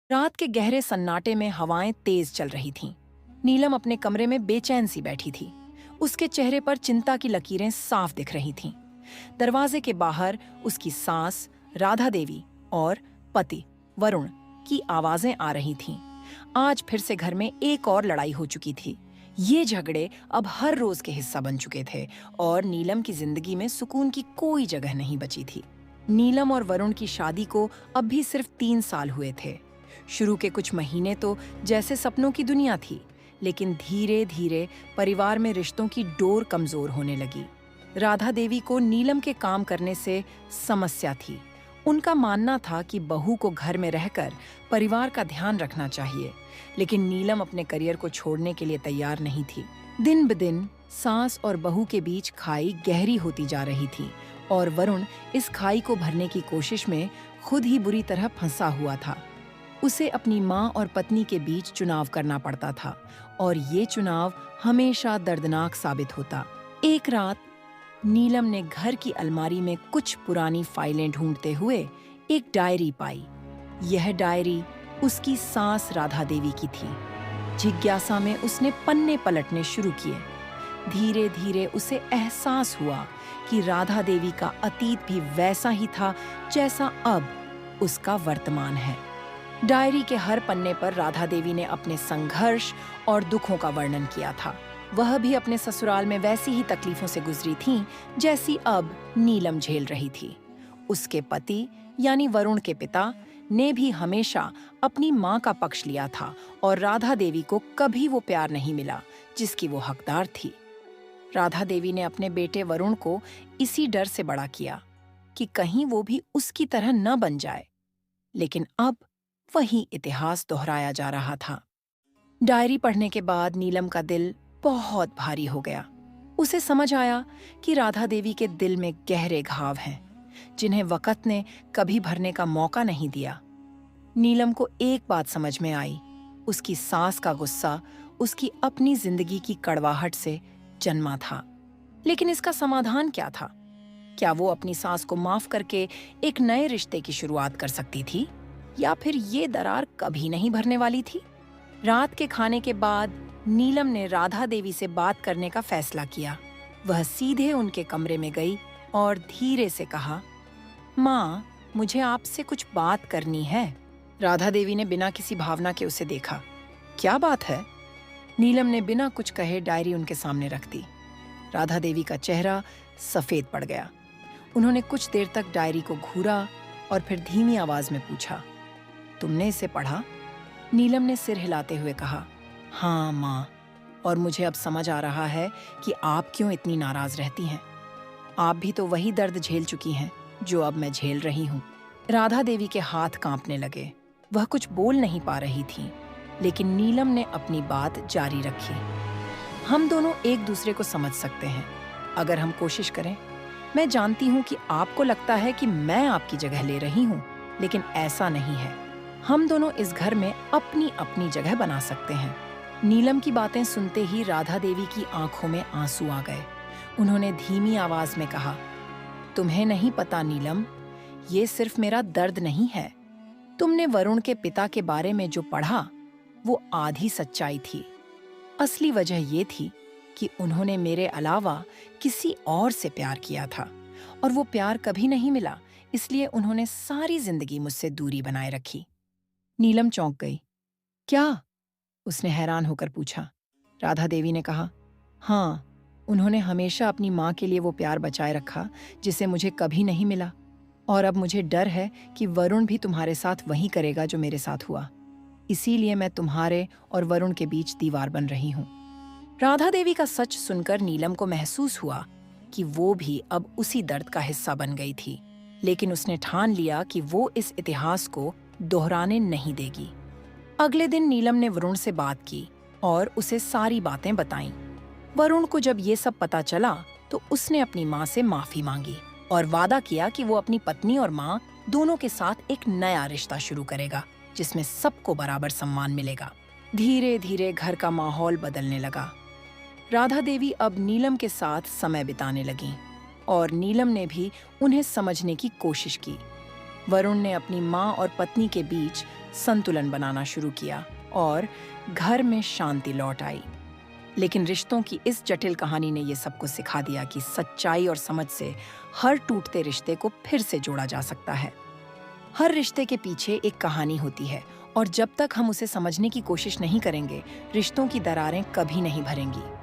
रात के गहरे सन्नाटे में हवाएं तेज चल रही थीं। नीलम अपने कमरे में बेचैन सी बैठी थी। उसके चेहरे पर चिंता की लकीरें साफ दिख रही थीं। दरवाजे के बाहर उसकी सास राधा देवी और पति वरुण की आवाजें आ रही थीं। आज फिर से घर में एक और लड़ाई हो चुकी थी। ये झगड़े अब हर रोज के हिस्सा बन चुके थे और नीलम की जिंदगी में सुकून की कोई जगह नहीं बची थी। नीलम और वरुण की शादी को अब भी सिर्फ 3 साल हुए थे। शुरू के कुछ महीने तो जैसे सपनों की दुनिया थी, लेकिन धीरे धीरे परिवार में रिश्तों की डोर कमजोर होने लगी। राधा देवी को नीलम के काम करने से समस्या थी। उनका मानना था कि बहू को घर में रहकर परिवार का ध्यान रखना चाहिए, लेकिन नीलम अपने करियर को छोड़ने के लिए तैयार नहीं थी। दिन ब दिन सास और बहू के बीच खाई गहरी होती जा रही थी और वरुण इस खाई को भरने की कोशिश में खुद ही बुरी तरह फंसा हुआ था। उसे अपनी माँ और पत्नी के बीच चुनाव करना पड़ता था और ये चुनाव हमेशा दर्दनाक साबित होता। एक रात नीलम ने घर की अलमारी में कुछ पुरानी फाइलें ढूंढते हुए एक डायरी पाई। यह डायरी उसकी सास राधा देवी की थी। जिज्ञासा में उसने पन्ने पलटने शुरू किए। धीरे धीरे उसे एहसास हुआ कि राधा देवी का अतीत भी वैसा ही था जैसा अब उसका वर्तमान है। डायरी के हर पन्ने पर राधा देवी ने अपने संघर्ष और दुखों का वर्णन किया था। वह भी अपने ससुराल में वैसी ही तकलीफों से गुजरी थीं जैसी अब नीलम झेल रही थी। उसके पति यानी वरुण के पिता ने भी हमेशा अपनी मां का पक्ष लिया था और राधा देवी को कभी वो प्यार नहीं मिला जिसकी वो हकदार थी। राधा देवी ने अपने बेटे वरुण को इसी डर से बड़ा किया कि कहीं वो भी उसकी तरह न बन जाए, लेकिन अब वही इतिहास दोहराया जा रहा था। डायरी पढ़ने के बाद नीलम का दिल बहुत भारी हो गया। उसे समझ आया कि राधा देवी के दिल में गहरे घाव हैं, जिन्हें वक़्त ने कभी भरने का मौका नहीं दिया। नीलम को एक बात समझ में आई, उसकी सास का गुस्सा उसकी अपनी जिंदगी की कड़वाहट से जन्मा था। लेकिन इसका समाधान क्या था? क्या वो अपनी सास को माफ करके एक नए रिश्ते की शुरुआत कर सकती थी, या फिर ये दरार कभी नहीं भरने वाली थी? रात के खाने के बाद नीलम ने राधा देवी से बात करने का फैसला किया। वह सीधे उनके कमरे में गई और धीरे से कहा, माँ, मुझे आपसे कुछ बात करनी है। राधा देवी ने बिना किसी भावना के उसे देखा। क्या बात है? नीलम ने बिना कुछ कहे डायरी उनके सामने रख दी। राधा देवी का चेहरा सफेद पड़ गया। उन्होंने कुछ देर तक डायरी को घूरा और फिर धीमी आवाज में पूछा, तुमने इसे पढ़ा? नीलम ने सिर हिलाते हुए कहा, हाँ माँ, और मुझे अब समझ आ रहा है कि आप क्यों इतनी नाराज रहती हैं। आप भी तो वही दर्द झेल चुकी हैं जो अब मैं झेल रही हूँ। राधा देवी के हाथ कांपने लगे। वह कुछ बोल नहीं पा रही थी, लेकिन नीलम ने अपनी बात जारी रखी। हम दोनों एक दूसरे को समझ सकते हैं अगर हम कोशिश करें। मैं जानती हूँ कि आपको लगता है कि मैं आपकी जगह ले रही हूँ, लेकिन ऐसा नहीं है। हम दोनों इस घर में अपनी अपनी जगह बना सकते हैं। नीलम की बातें सुनते ही राधा देवी की आंखों में आंसू आ गए। उन्होंने धीमी आवाज में कहा, तुम्हें नहीं पता नीलम, ये सिर्फ मेरा दर्द नहीं है। तुमने वरुण के पिता के बारे में जो पढ़ा वो आधी सच्चाई थी। असली वजह ये थी कि उन्होंने मेरे अलावा किसी और से प्यार किया था और वो प्यार कभी नहीं मिला, इसलिए उन्होंने सारी जिंदगी मुझसे दूरी बनाए रखी। नीलम चौंक गई। क्या? उसने हैरान होकर पूछा। राधा देवी ने कहा, हाँ, उन्होंने हमेशा अपनी माँ के लिए वो प्यार बचाए रखा जिसे मुझे कभी नहीं मिला, और अब मुझे डर है कि वरुण भी तुम्हारे साथ वही करेगा जो मेरे साथ हुआ। इसीलिए मैं तुम्हारे और वरुण के बीच दीवार बन रही हूँ। राधा देवी का सच सुनकर नीलम को महसूस हुआ कि वो भी अब उसी दर्द का हिस्सा बन गई थी, लेकिन उसने ठान लिया कि वो इस इतिहास को दोहराने नहीं देगी। अगले दिन नीलम ने वरुण से बात की और उसे सारी बातें बताईं। वरुण को जब ये सब पता चला तो उसने अपनी माँ से माफी मांगी और वादा किया कि वो अपनी पत्नी और माँ दोनों के साथ एक नया रिश्ता शुरू करेगा जिसमें सबको बराबर सम्मान मिलेगा। धीरे धीरे घर का माहौल बदलने लगा। राधा देवी अब नीलम के साथ समय बिताने लगीं और नीलम ने भी उन्हें समझने की कोशिश की। वरुण ने अपनी माँ और पत्नी के बीच संतुलन बनाना शुरू किया और घर में शांति लौट आई। लेकिन रिश्तों की इस जटिल कहानी ने ये सबको सिखा दिया कि सच्चाई और समझ से हर टूटते रिश्ते को फिर से जोड़ा जा सकता है। हर रिश्ते के पीछे एक कहानी होती है और जब तक हम उसे समझने की कोशिश नहीं करेंगे, रिश्तों की दरारें कभी नहीं भरेंगी।